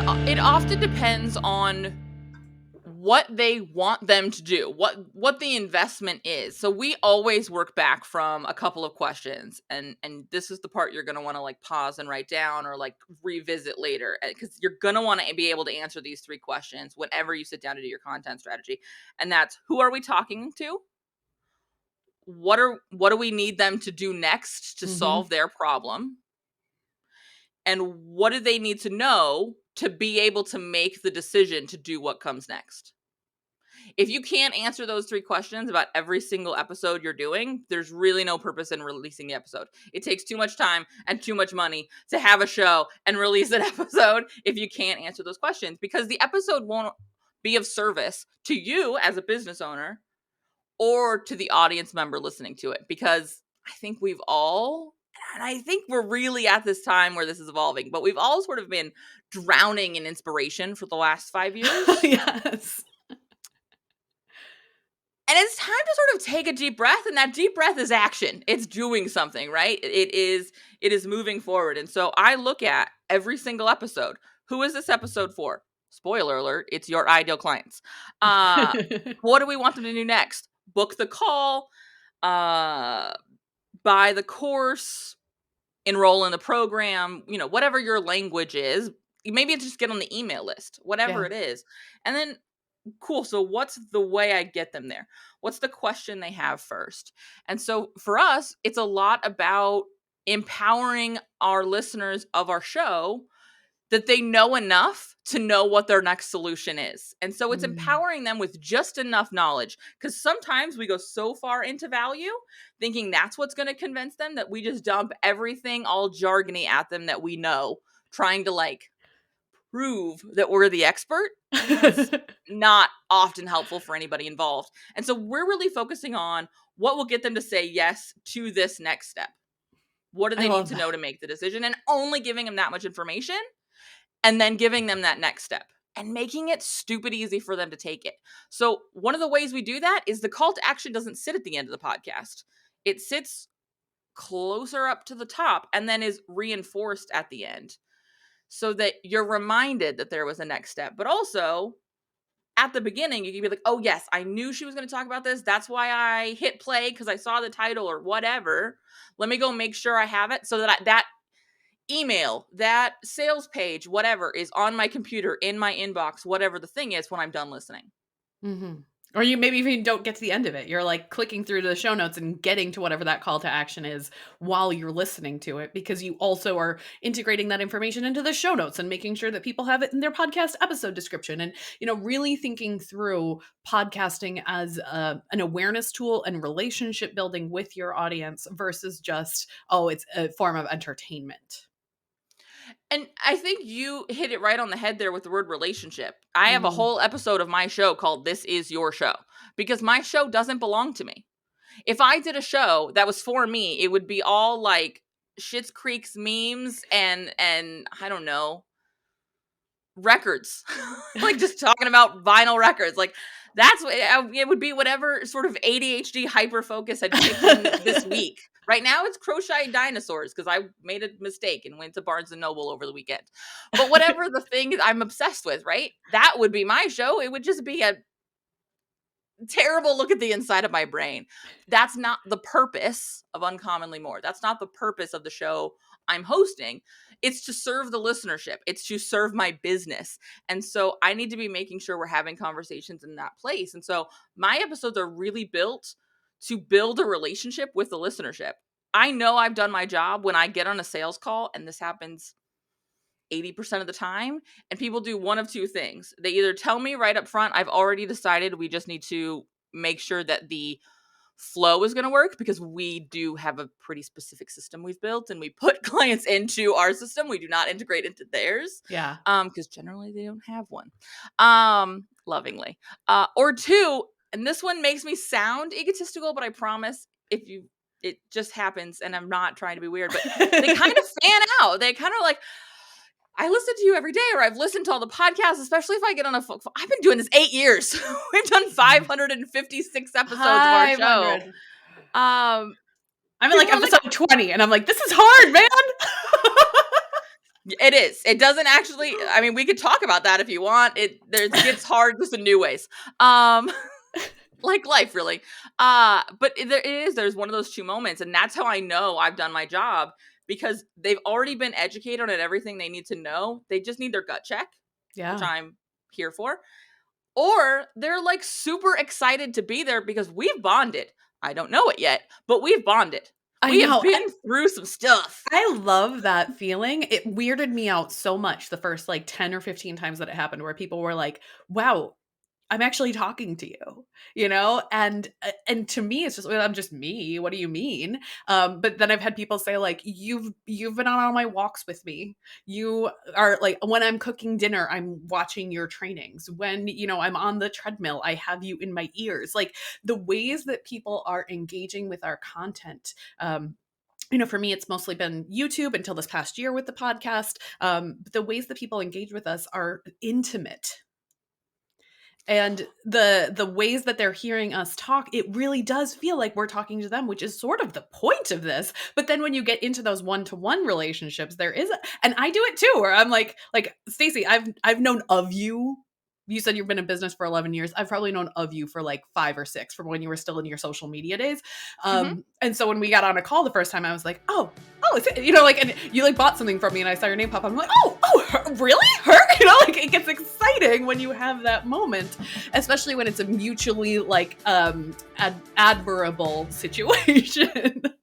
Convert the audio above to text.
It often depends on what they want them to do, what the investment is. So we always work back from a couple of questions, and this is the part you're going to want to like pause and write down or like revisit later, because you're going to want to be able to answer these 3 questions whenever you sit down to do your content strategy. And that's, who are we talking to? What do we need them to do next to solve their problem? And what do they need to know to be able to make the decision to do what comes next? If you can't answer those 3 questions about every single episode you're doing, there's really no purpose in releasing the episode. It takes too much time and too much money to have a show and release an episode if you can't answer those questions, because the episode won't be of service to you as a business owner or to the audience member listening to it. Because I think we've all, and I think we're really at this time where this is evolving, but we've all sort of been drowning in inspiration for the last 5 years. Yes. And it's time to sort of take a deep breath, and that deep breath is action. It's doing something, right? It is moving forward. And so I look at every single episode. Who is this episode for? Spoiler alert, it's your ideal clients. What do we want them to do next? Book the call, buy the course, enroll in the program, whatever your language is. Maybe it's just get on the email list, whatever it is. And then, cool, so what's the way I get them there? What's the question they have first? And so for us, it's a lot about empowering our listeners of our show that they know enough to know what their next solution is. And so it's empowering them with just enough knowledge, because sometimes we go so far into value thinking that's what's going to convince them that we just dump everything all jargony at them that we know, trying to like prove that we're the expert. That's not often helpful for anybody involved. And so we're really focusing on what will get them to say yes to this next step. What do they need to know to make the decision? And only giving them that much information, and then giving them that next step and making it stupid easy for them to take it. So one of the ways we do that is the call to action doesn't sit at the end of the podcast. It sits closer up to the top and then is reinforced at the end, so that you're reminded that there was a next step. But also, at the beginning, you can be like, oh, yes, I knew she was going to talk about this. That's why I hit play, because I saw the title or whatever. Let me go make sure I have it, so that that email, that sales page, whatever, is on my computer, in my inbox, whatever the thing is, when I'm done listening. Or you maybe even don't get to the end of it. You're like clicking through to the show notes and getting to whatever that call to action is while you're listening to it, because you also are integrating that information into the show notes and making sure that people have it in their podcast episode description. And, really thinking through podcasting as an awareness tool and relationship building with your audience versus just, it's a form of entertainment. And I think you hit it right on the head there with the word relationship. I have a whole episode of my show called This Is Your Show, because my show doesn't belong to me. If I did a show that was for me, it would be all like Schitt's Creek's memes and I don't know, records. Like just talking about vinyl records. Like that's what it would be, whatever sort of ADHD hyper focus had taken this week. Right now it's crocheted dinosaurs, because I made a mistake and went to Barnes & Noble over the weekend. But whatever the thing I'm obsessed with, right? That would be my show. It would just be a terrible look at the inside of my brain. That's not the purpose of Uncommonly More. That's not the purpose of the show I'm hosting. It's to serve the listenership. It's to serve my business. And so I need to be making sure we're having conversations in that place. And so my episodes are really built to build a relationship with the listenership. I know I've done my job when I get on a sales call, and this happens 80% of the time, and people do one of two things. They either tell me right up front, I've already decided we just need to make sure that the flow is going to work, because we do have a pretty specific system we've built, and we put clients into our system. We do not integrate into theirs. Yeah. Because generally they don't have one. Lovingly. Or two, and this one makes me sound egotistical, but I promise it just happens, and I'm not trying to be weird, but they kind of fan out. They kind of like, I listen to you every day, or I've listened to all the podcasts, especially if I get on I've been doing this 8 years. We've done 556 episodes of our show. I'm in like episode 20, and I'm like, this is hard, man. It is. It doesn't actually, I mean, we could talk about that if you want. It gets hard just in new ways. Um like life really. But there's one of those two moments, and that's how I know I've done my job, because they've already been educated on everything they need to know. They just need their gut check, which Yeah. I'm here for. Or they're like super excited to be there because we've bonded. I don't know it yet, but we've bonded. I We have know. been through some stuff. I love that feeling. It weirded me out so much the first like 10 or 15 times that it happened, where people were like, "Wow, I'm actually talking to you," you know? And to me, it's just, "Well, I'm just me. What do you mean?" But then I've had people say like, "You've been on all my walks with me. You are like, when I'm cooking dinner, I'm watching your trainings. When, I'm on the treadmill, I have you in my ears." Like, the ways that people are engaging with our content, for me, it's mostly been YouTube until this past year with the podcast. But the ways that people engage with us are intimate, and the ways that they're hearing us talk, it really does feel like we're talking to them, which is sort of the point of this. But then when you get into those one-to-one relationships, there is and I do it too, where I'm like, Stacey, I've known of you. You said you've been in business for 11 years. I've probably known of you for like 5 or 6, from when you were still in your social media days. Hmm. And so when we got on a call the first time, I was like, it's, and you like bought something from me, and I saw your name pop up. I'm like, really? Her? Like, it gets exciting when you have that moment, especially when it's a mutually like admirable situation.